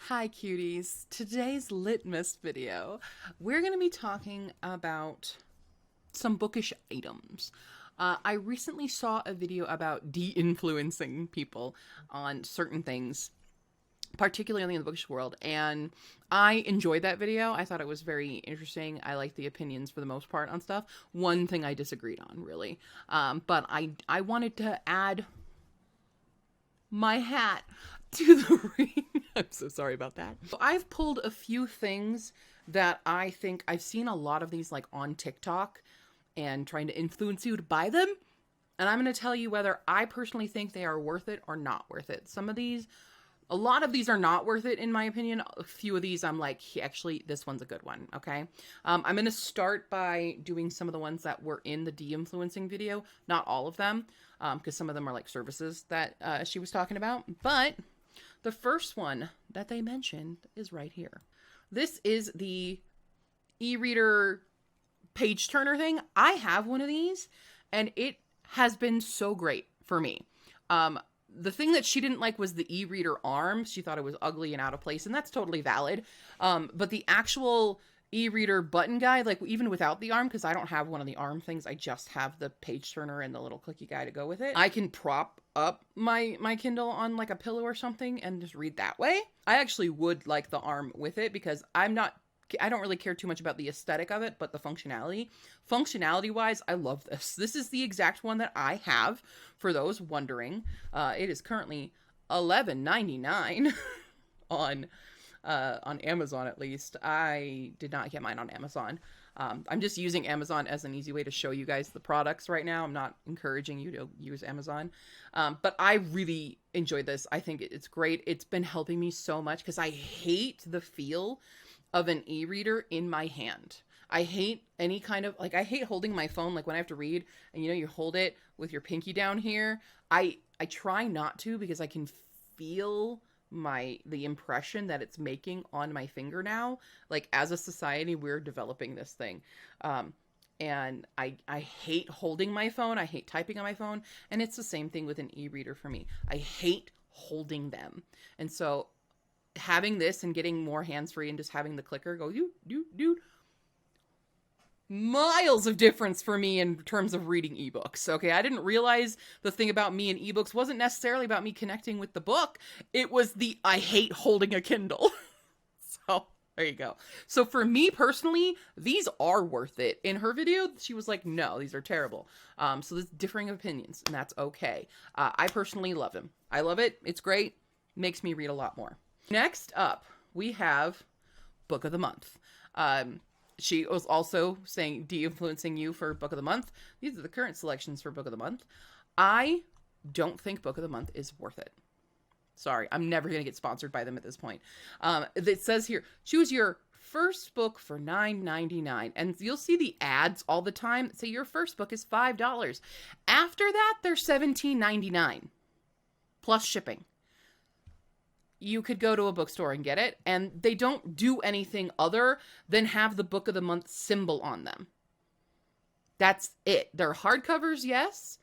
Hi cuties. Today's Litmas video, we're going to be talking about some bookish items. I recently saw a video about de-influencing people on certain things, particularly in the bookish world, and I enjoyed that video. I thought it was very interesting. I liked the opinions for the most part on stuff. One thing I disagreed on, really. But I wanted to add my hat to the ring. I'm so sorry about that. So I've pulled a few things that I think I've seen a lot of these like on TikTok and trying to influence you to buy them. And I'm going to tell you whether I personally think they are worth it or not worth it. A lot of these are not worth it in my opinion. A few of these I'm like, actually, this one's a good one. Okay. I'm going to start by doing some of the ones that were in the de-influencing video. Not all of them, because some of them are like services that she was talking about. But the first one that they mentioned is right here. This is the e-reader page turner thing. I have one of these and it has been so great for me. The thing that she didn't like was the e-reader arm. She thought it was ugly and out of place, and that's totally valid. But the actual e-reader button guide, like even without the arm, because I don't have one of the arm things, I just have the page turner and the little clicky guy to go with it. I can prop up my Kindle on like a pillow or something and just read that way. I actually would like the arm with it because I don't really care too much about the aesthetic of it, but the functionality. Functionality-wise, I love this. This is the exact one that I have, for those wondering. It is currently $11.99 on Amazon, at least. I did not get mine on Amazon. I'm just using Amazon as an easy way to show you guys the products right now. I'm not encouraging you to use Amazon. But I really enjoyed this. I think it's great. It's been helping me so much because I hate the feel of an e-reader in my hand. I hate any kind of, like, I hate holding my phone, like when I have to read and you hold it with your pinky down here. I try not to because I can feel the impression that it's making on my finger now. Like, as a society, we're developing this thing. And I hate holding my phone. I hate typing on my phone. And it's the same thing with an e-reader for me. I hate holding them. And so having this and getting more hands-free and just having the clicker go do miles of difference for me in terms of reading ebooks. Okay, I didn't realize the thing about me and ebooks wasn't necessarily about me connecting with the book. It was I hate holding a Kindle. So there you go. So for me personally, these are worth it. In her video, she was like, no, these are terrible. So there's differing opinions, and that's okay. I personally love them. I love it. It's great. Makes me read a lot more. Next up, we have Book of the Month. She was also saying de-influencing you for Book of the Month. These are the current selections for Book of the Month. I don't think Book of the Month is worth it. Sorry, I'm never going to get sponsored by them at this point. It says here, choose your first book for $9.99. And you'll see the ads all the time that say your first book is $5. After that, they're $17.99 plus shipping. You could go to a bookstore and get it, and they don't do anything other than have the Book of the Month symbol on them. That's it. They're hardcovers, yes,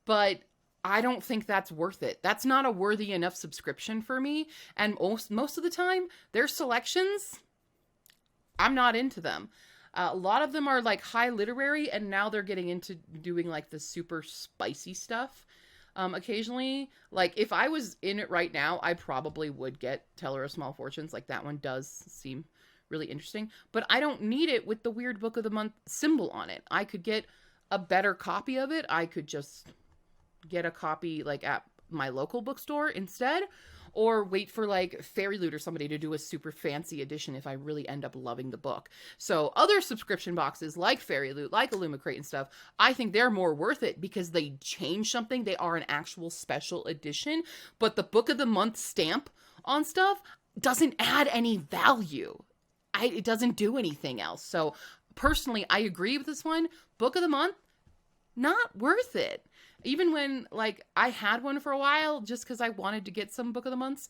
but I don't think that's worth it. That's not a worthy enough subscription for me, and most of the time, their selections, I'm not into them. A lot of them are like high literary, and now they're getting into doing like the super spicy stuff. Occasionally, like if I was in it right now, I probably would get Teller of Small Fortunes. Like that one does seem really interesting, but I don't need it with the weird Book of the Month symbol on it. I could get a better copy of it. I could just get a copy like at my local bookstore instead, or wait for like Fairy Loot or somebody to do a super fancy edition if I really end up loving the book. So other subscription boxes like Fairy Loot, like Illumicrate and stuff, I think they're more worth it because they change something. They are an actual special edition, but the Book of the Month stamp on stuff doesn't add any value. It doesn't do anything else. So personally, I agree with this one. Book of the Month, not worth it. Even when, like, I had one for a while just because I wanted to get some Book of the Months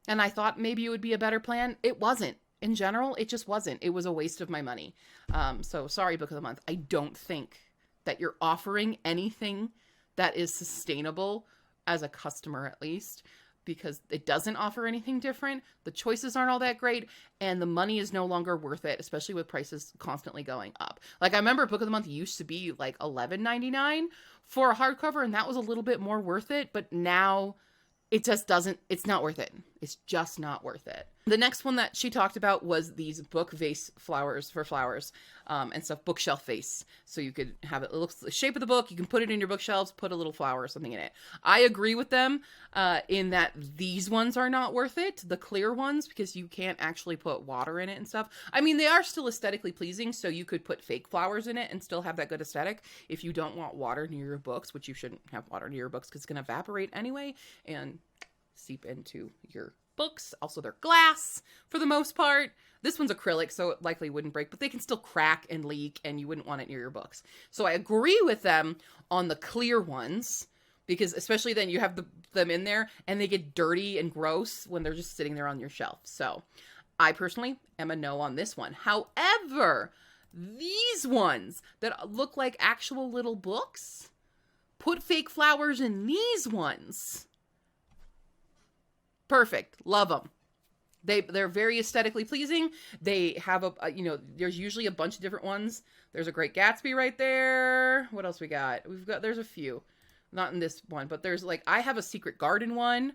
and I thought maybe it would be a better plan. It wasn't. In general, it just wasn't. It was a waste of my money. So sorry, Book of the Month. I don't think that you're offering anything that is sustainable as a customer, at least. because it doesn't offer anything different. The choices aren't all that great, and the money is no longer worth it, especially with prices constantly going up. Like, I remember Book of the Month used to be like $11.99 for a hardcover, and that was a little bit more worth it, but now it just doesn't, it's not worth it. It's just not worth it. The next one that she talked about was these book vase flowers for flowers and stuff, bookshelf vase. So you could have it looks the shape of the book. You can put it in your bookshelves, put a little flower or something in it. I agree with them in that these ones are not worth it. The clear ones, because you can't actually put water in it and stuff. I mean, they are still aesthetically pleasing. So you could put fake flowers in it and still have that good aesthetic. If you don't want water near your books, which you shouldn't have water near your books because it's going to evaporate anyway and seep into your books. Also, they're glass for the most part. This one's acrylic, so it likely wouldn't break, but they can still crack and leak, and you wouldn't want it near your books. So I agree with them on the clear ones, because especially then you have them in there, and they get dirty and gross when they're just sitting there on your shelf. So I personally am a no on this one. However, these ones that look like actual little books, put fake flowers in these ones. Perfect. Love them. They're very aesthetically pleasing. They have there's usually a bunch of different ones. There's a Great Gatsby right there. What else we got? There's a few. Not in this one, but there's I have a Secret Garden one.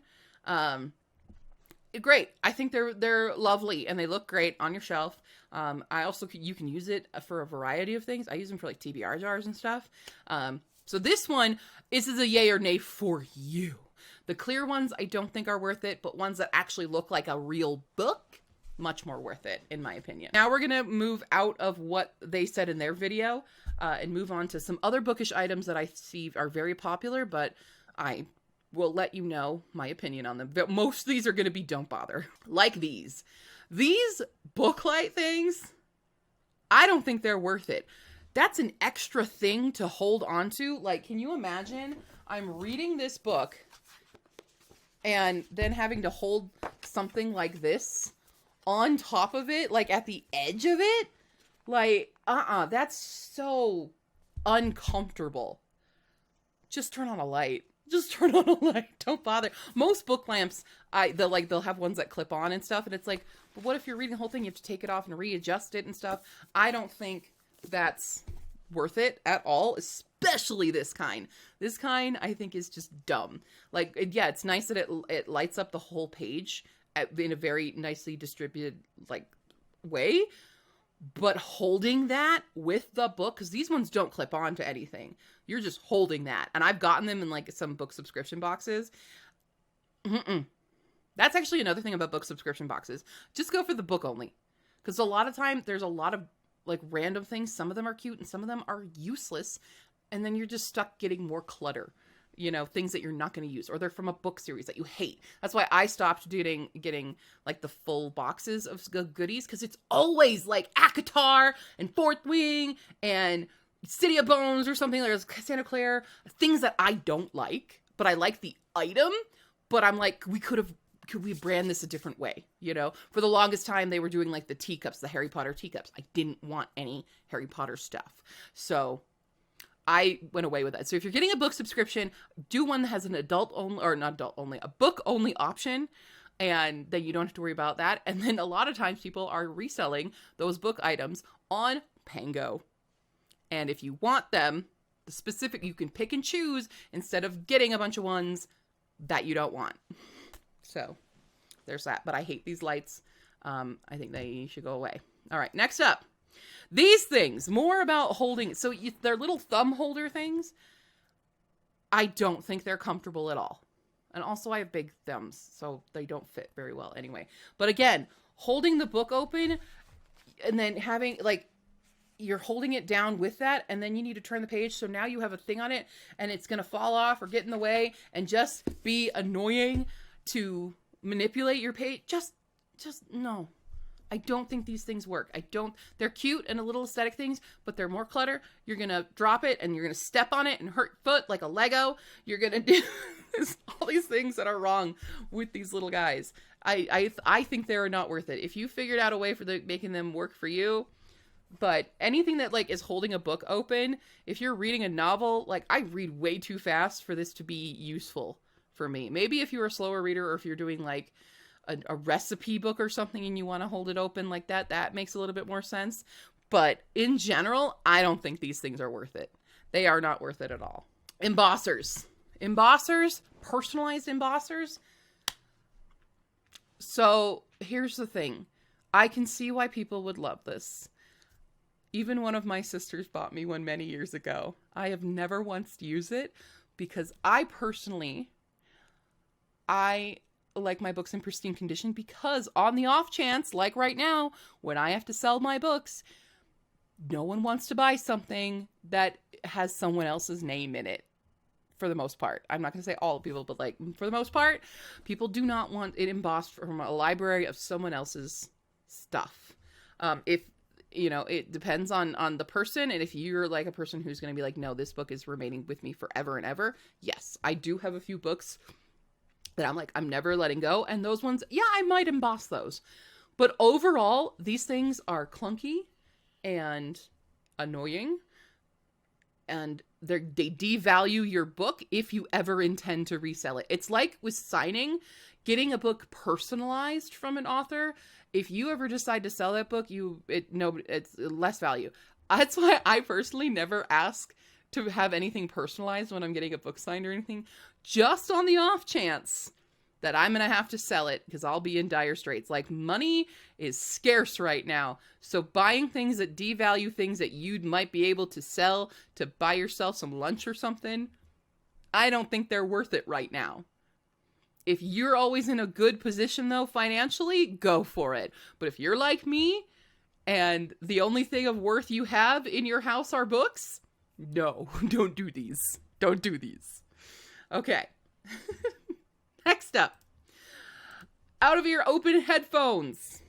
Great. I think they're lovely and they look great on your shelf. You can use it for a variety of things. I use them for TBR jars and stuff. So this is a yay or nay for you. The clear ones I don't think are worth it, but ones that actually look like a real book, much more worth it, in my opinion. Now we're going to move out of what they said in their video and move on to some other bookish items that I see are very popular, but I will let you know my opinion on them. Most of these are going to be don't bother. Like these. These booklight things, I don't think they're worth it. That's an extra thing to hold on to. Can you imagine I'm reading this book and then having to hold something like this on top of it, at the edge of it? That's so uncomfortable. Just turn on a light. Just turn on a light. Don't bother. Most book lamps, they'll have ones that clip on and stuff, and it's but what if you're reading the whole thing, you have to take it off and readjust it and stuff? I don't think that's worth it at all, especially this kind. This kind, I think, is just dumb. It's nice that it lights up the whole page in a very nicely distributed, way, but holding that with the book, because these ones don't clip on to anything. You're just holding that. And I've gotten them in, some book subscription boxes. That's actually another thing about book subscription boxes. Just go for the book only. Because a lot of time, there's a lot of random things. Some of them are cute and some of them are useless. And then you're just stuck getting more clutter, things that you're not going to use, or they're from a book series that you hate. That's why I stopped getting the full boxes of goodies. Cause it's always ACOTAR and Fourth Wing and City of Bones or something. There's Santa Claire, things that I don't like, but I like the item, but I'm could we brand this a different way? For the longest time, they were doing the teacups, the Harry Potter teacups. I didn't want any Harry Potter stuff. So I went away with that. So if you're getting a book subscription, do one that has an adult only, or not adult only, a book only option. And then you don't have to worry about that. And then a lot of times people are reselling those book items on Pango. And if you want them, you can pick and choose instead of getting a bunch of ones that you don't want. So there's that. But I hate these lights. I think they should go away. All right, next up. These things, more about holding. So they're little thumb holder things. I don't think they're comfortable at all. And also I have big thumbs, so they don't fit very well anyway. But again, holding the book open and then having you're holding it down with that, and then you need to turn the page. So now you have a thing on it and it's going to fall off or get in the way and just be annoying to manipulate your page. Just no. I don't think these things work. They're cute and a little aesthetic things, but they're more clutter. You're going to drop it and you're going to step on it and hurt foot like a Lego. You're going to do all these things that are wrong with these little guys. I think they're not worth it. If you figured out a way for making them work for you, but anything that is holding a book open, if you're reading a novel, I read way too fast for this to be useful for me. Maybe if you're a slower reader, or if you're doing like a recipe book or something and you want to hold it open like that, that makes a little bit more sense. But in general, I don't think these things are worth it. They are not worth it at all. Embossers. Embossers, personalized embossers. So here's the thing. I can see why people would love this. Even one of my sisters bought me one many years ago. I have never once used it because I like my books in pristine condition, because on the off chance, like right now, when I have to sell my books, no one wants to buy something that has someone else's name in it. For the most part. I'm not going to say all people, but like for the most part, people do not want it embossed from a library of someone else's stuff. If, you know, it depends on the person. And if you're like a person who's going to be like, no, this book is remaining with me forever and ever. Yes, I do have a few books that I'm like, I'm never letting go. And those ones, yeah, I might emboss those. But overall, these things are clunky and annoying. And they devalue your book if you ever intend to resell it. It's like with signing, getting a book personalized from an author. If you ever decide to sell that book, it's less value. That's why I personally never ask to have anything personalized when I'm getting a book signed or anything, just on the off chance that I'm going to have to sell it because I'll be in dire straits. Like, money is scarce right now. So buying things that devalue things that you might be able to sell to buy yourself some lunch or something, I don't think they're worth it right now. If you're always in a good position, though, financially, go for it. But if you're like me and the only thing of worth you have in your house are books, no, don't do these. Don't do these. Okay. Next up, out of ear open headphones.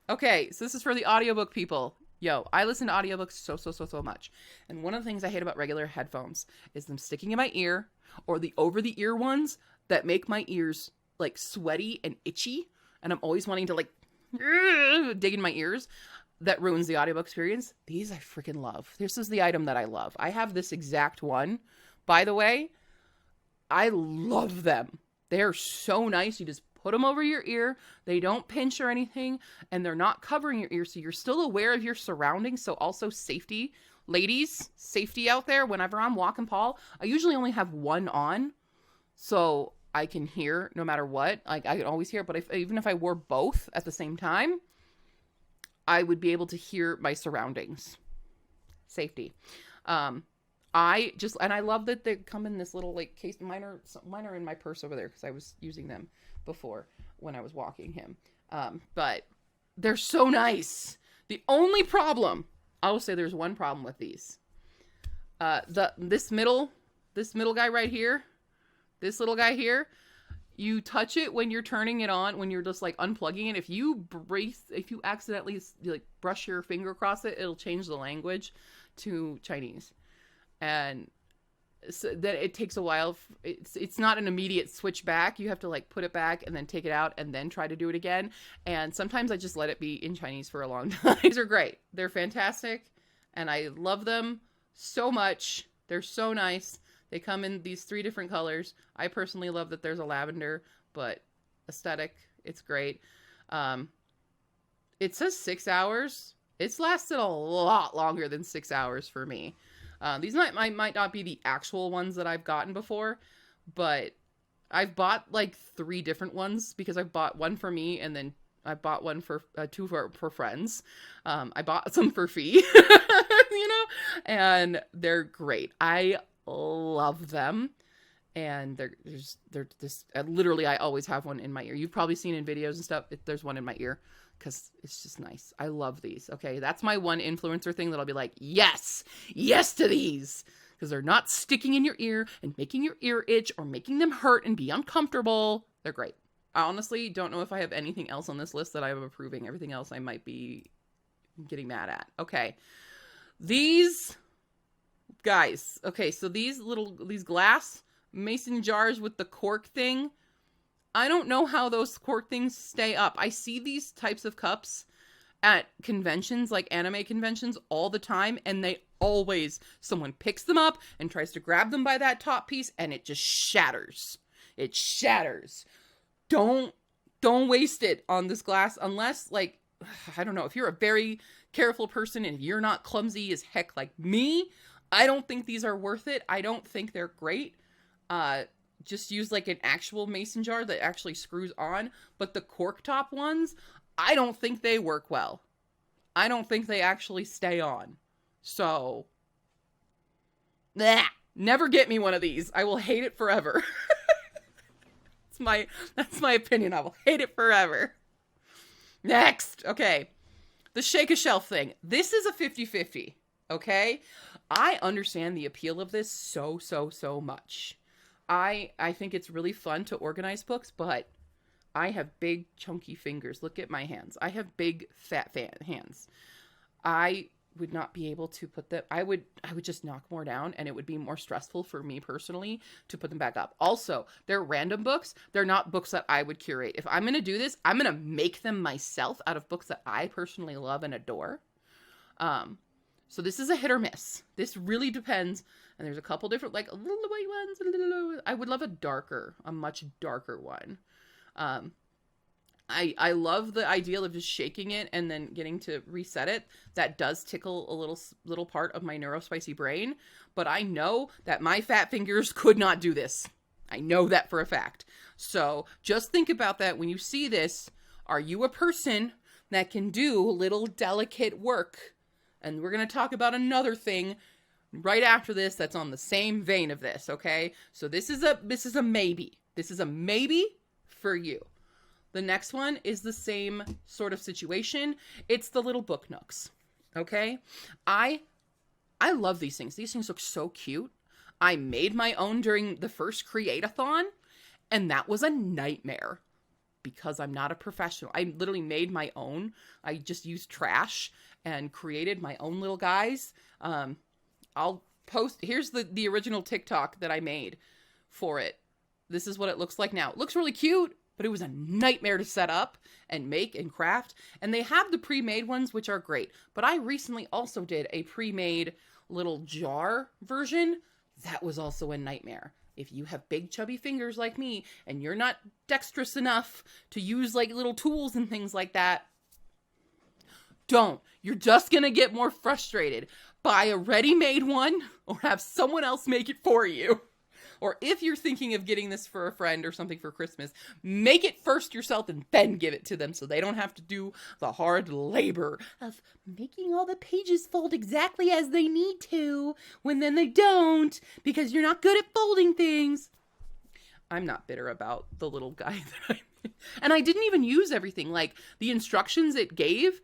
Okay, so this is for the audiobook people. Yo, I listen to audiobooks so much. And one of the things I hate about regular headphones is them sticking in my ear, or the over the ear ones that make my ears like sweaty and itchy. And I'm always wanting to like dig in my ears. That ruins the audiobook experience. These I freaking love. This is the item that I love. I have this exact one. By the way, I love them. They're so nice. You just put them over your ear. They don't pinch or anything, and they're not covering your ear, so you're still aware of your surroundings. So also safety. Ladies, safety out there. Whenever I'm walking Paul, I usually only have one on, so I can hear no matter what. Like, I can always hear, but even if I wore both at the same time, I would be able to hear my surroundings. Safety. And I love that they come in this little like case. Mine are in my purse over there because I was using them before when I was walking him. But they're so nice. The only problem, I will say there's one problem with these. This middle guy right here, this little guy here, you touch it when you're turning it on, when you're just like unplugging it. If you accidentally like brush your finger across it, it'll change the language to Chinese. And so that it takes a while. It's not an immediate switch back. You have to like put it back and then take it out and then try to do it again. And sometimes I just let it be in Chinese for a long time. These are great. They're fantastic. And I love them so much. They're so nice. They come in these 3 different colors. I personally love that there's a lavender, but aesthetic, it's great. It says 6 hours. It's lasted a lot longer than 6 hours for me. These might not be the actual ones that I've gotten before, but I've bought like 3 different ones because I've bought one for me and then I bought one for 2 for friends. I bought some for fee, and they're great. I love them. And they're just literally, I always have one in my ear. You've probably seen in videos and stuff. There's one in my ear because it's just nice. I love these. Okay. That's my one influencer thing that I'll be like, yes to these, because they're not sticking in your ear and making your ear itch or making them hurt and be uncomfortable. They're great. I honestly don't know if I have anything else on this list that I'm approving. Everything else I might be getting mad at. Okay. These guys. Okay. So these glass mason jars with the cork thing. I don't know how those cork things stay up. I see these types of cups at conventions, like anime conventions, all the time, and someone picks them up and tries to grab them by that top piece, and it just shatters. It shatters. Don't waste it on this glass unless, like, I don't know, if you're a very careful person and if you're not clumsy as heck like me, I don't think these are worth it. I don't think they're great. Just use like an actual mason jar that actually screws on. But the cork top ones, I don't think they work well. I don't think they actually stay on. So, never get me one of these. I will hate it forever. That's my opinion. I will hate it forever. Next. Okay. The shake a shelf thing. This is a 50-50. Okay. I understand the appeal of this so much. I think it's really fun to organize books, but I have big chunky fingers. Look at my hands. I have big fat hands. I would not be able to put them. I would just knock more down, and it would be more stressful for me personally to put them back up. Also, they're random books. They're not books that I would curate. If I'm going to do this, I'm going to make them myself out of books that I personally love and adore. So this is a hit or miss. This really depends. And there's a couple different, like, little white ones. I would love a much darker one. I love the ideal of just shaking it and then getting to reset it. That does tickle a little part of my neurospicy brain, but I know that my fat fingers could not do this. I know that for a fact. So just think about that when you see this. Are you a person that can do little delicate work? And we're going to talk about another thing right after this that's on the same vein of this, okay? So this is a maybe. This is a maybe for you. The next one is the same sort of situation. It's the little book nooks, okay? I love these things. These things look so cute. I made my own during the first Create-a-thon, and that was a nightmare because I'm not a professional. I literally made my own. I just used trash and created my own little guys. I'll post, here's the original TikTok that I made for it. This is what it looks like now. It looks really cute, but it was a nightmare to set up and make and craft. And they have the pre-made ones, which are great. But I recently also did a pre-made little jar version. That was also a nightmare. If you have big chubby fingers like me and you're not dexterous enough to use like little tools and things like that, don't. You're just going to get more frustrated. Buy a ready-made one or have someone else make it for you. Or if you're thinking of getting this for a friend or something for Christmas, make it first yourself and then give it to them so they don't have to do the hard labor of making all the pages fold exactly as they need to when then they don't because you're not good at folding things. I'm not bitter about the little guy that I made. And I didn't even use everything. Like, the instructions it gave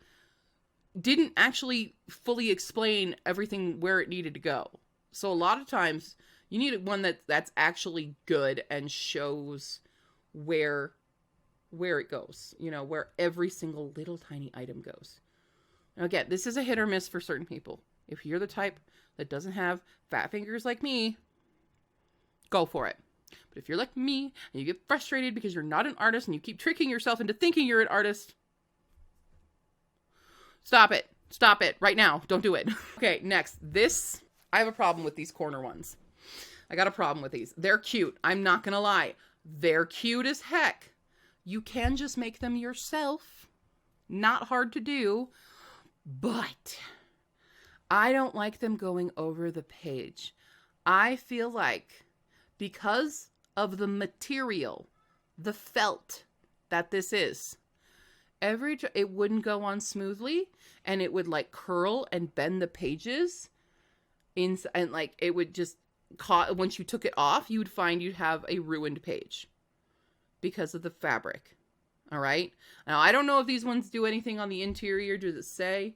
didn't actually fully explain everything where it needed to go. So a lot of times you need one that's actually good and shows where it goes, you know, where every single little tiny item goes. Now again, this is a hit or miss for certain people. If you're the type that doesn't have fat fingers like me, go for it. But if you're like me and you get frustrated because you're not an artist and you keep tricking yourself into thinking you're an artist, stop it. Stop it right now. Don't do it. Okay, next. This, I have a problem with these corner ones. I got a problem with these. They're cute. I'm not going to lie. They're cute as heck. You can just make them yourself. Not hard to do. But I don't like them going over the page. I feel like because of the material, the felt that this is, it wouldn't go on smoothly, and it would like curl and bend the pages and like it would just once you took it off, you would find you'd have a ruined page because of the fabric. All right. Now, I don't know if these ones do anything on the interior. Does it say?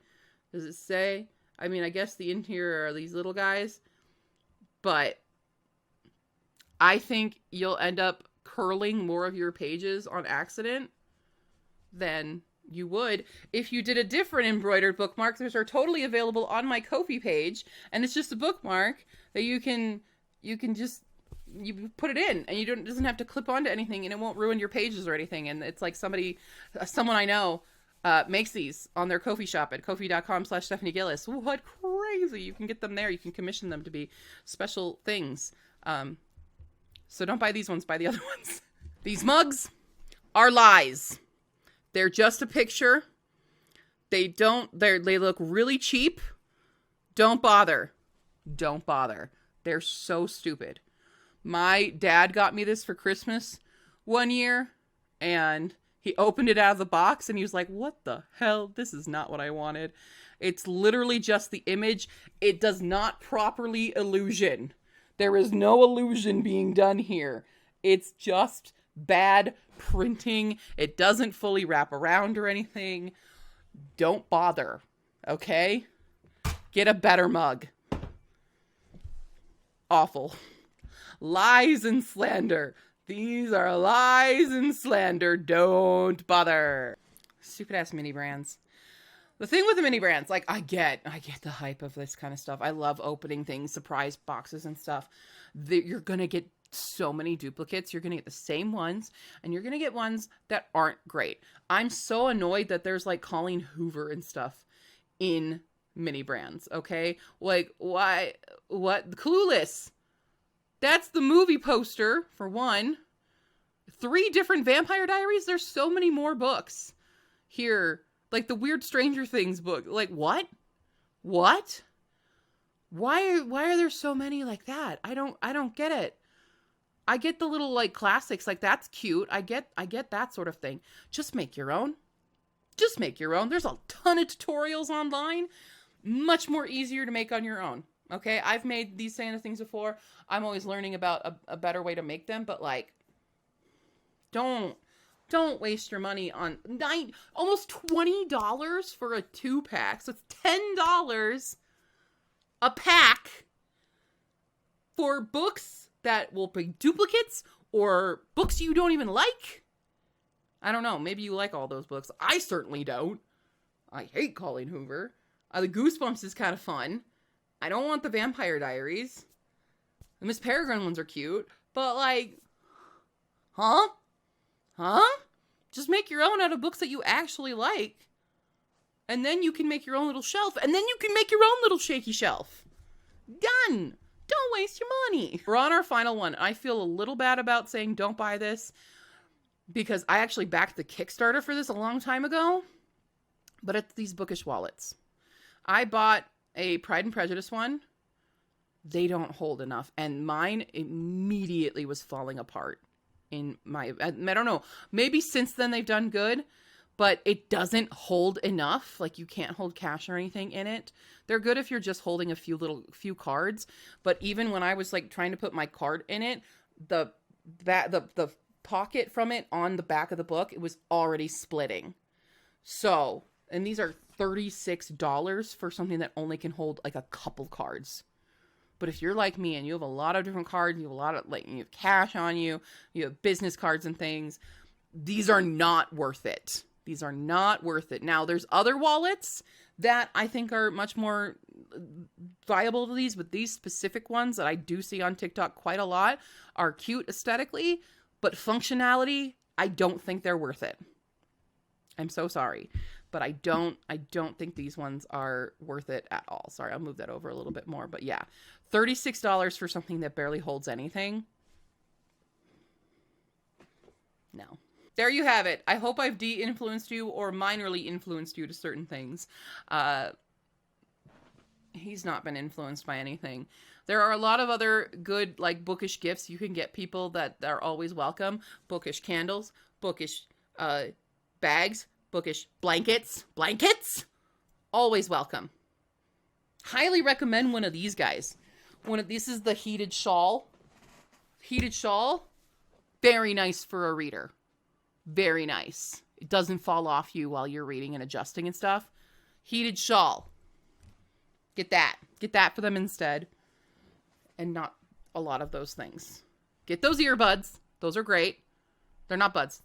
Does it say? I mean, I guess the interior are these little guys, but I think you'll end up curling more of your pages on accident than you would if you did a different embroidered bookmark. Those are totally available on my Ko-fi page, and it's just a bookmark that you put it in, and it doesn't have to clip onto anything, and it won't ruin your pages or anything. And it's like someone I know makes these on their Ko-fi shop at ko-fi.com/Stephanie Gillis. What crazy! You can get them there. You can commission them to be special things. So don't buy these ones, buy the other ones. These mugs are lies. They're just a picture. They look really cheap. Don't bother. Don't bother. They're so stupid. My dad got me this for Christmas one year, and he opened it out of the box and he was like, what the hell? This is not what I wanted. It's literally just the image. It does not properly illusion. There is no illusion being done here. It's just bad printing. It doesn't fully wrap around or anything. Don't bother. Okay? Get a better mug. Awful. Lies and slander. These are lies and slander. Don't bother. Stupid ass mini brands. The thing with the mini brands, like, I get the hype of this kind of stuff. I love opening things, surprise boxes and stuff. You're gonna get so many duplicates. You're gonna get the same ones, and you're gonna get ones that aren't great. I'm so annoyed that there's like Colleen Hoover and stuff in mini brands. Okay, like why? What? Clueless. That's the movie poster for one. 3 different Vampire Diaries. There's so many more books here. Like the weird Stranger Things book. Like, what? What? Why are there so many like that? I don't get it. I get the little like classics, like that's cute. I get that sort of thing. Just make your own. Just make your own. There's a ton of tutorials online. Much more easier to make on your own. Okay? I've made these kind of things before. I'm always learning about a better way to make them, but like don't waste your money on almost $20 for a 2-pack. So it's $10 a pack for books that will be duplicates or books you don't even like. I don't know. Maybe you like all those books. I certainly don't. I hate Colleen Hoover. The Goosebumps is kind of fun. I don't want the Vampire Diaries. The Miss Peregrine ones are cute. But like, huh? Just make your own out of books that you actually like. And then you can make your own little shelf. And then you can make your own little shaky shelf. Done. Don't waste your money. We're on our final one. I feel a little bad about saying don't buy this, because I actually backed the Kickstarter for this a long time ago. But it's these Bookish wallets. I bought a Pride and Prejudice one. They don't hold enough. And mine immediately was falling apart. I don't know, maybe since then they've done good, but it doesn't hold enough. Like, you can't hold cash or anything in it. They're good if you're just holding a few cards, but even when I was like trying to put my card in it, the pocket from it on the back of the book, it was already splitting. So, and these are $36 for something that only can hold like a couple cards. But if you're like me and you have a lot of different cards, you have a lot of you have cash on you, you have business cards and things, these are not worth it. These are not worth it. Now, there's other wallets that I think are much more viable to these, but these specific ones that I do see on TikTok quite a lot are cute aesthetically, but functionality, I don't think they're worth it. I'm so sorry. But I don't think these ones are worth it at all. Sorry, I'll move that over a little bit more. But yeah, $36 for something that barely holds anything. No. There you have it. I hope I've de-influenced you or minorly influenced you to certain things. He's not been influenced by anything. There are a lot of other good, like, bookish gifts you can get people that are always welcome. Bookish candles, bookish bags, bookish blankets, always welcome. Highly recommend one of these guys. This is the heated shawl. Very nice for a reader. Very nice. It doesn't fall off you while you're reading and adjusting and stuff. Heated shawl. Get that for them instead. And not a lot of those things. Get those earbuds. Those are great. They're not buds.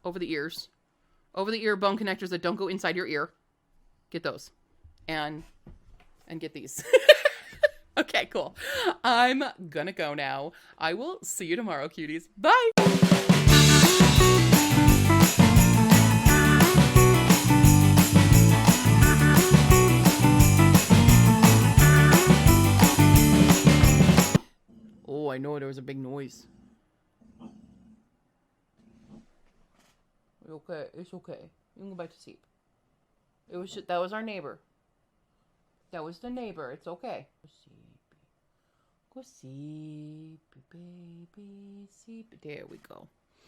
Over the ears. Over the ear bone connectors that don't go inside your ear. Get those. And get these. Okay, cool. I'm gonna go now. I will see you tomorrow, cuties. Bye! Oh, I know there was a big noise. Okay, it's okay. You can go back to sleep. That was our neighbor. That was the neighbor. It's okay. Go sleepy, baby, sleep. There we go.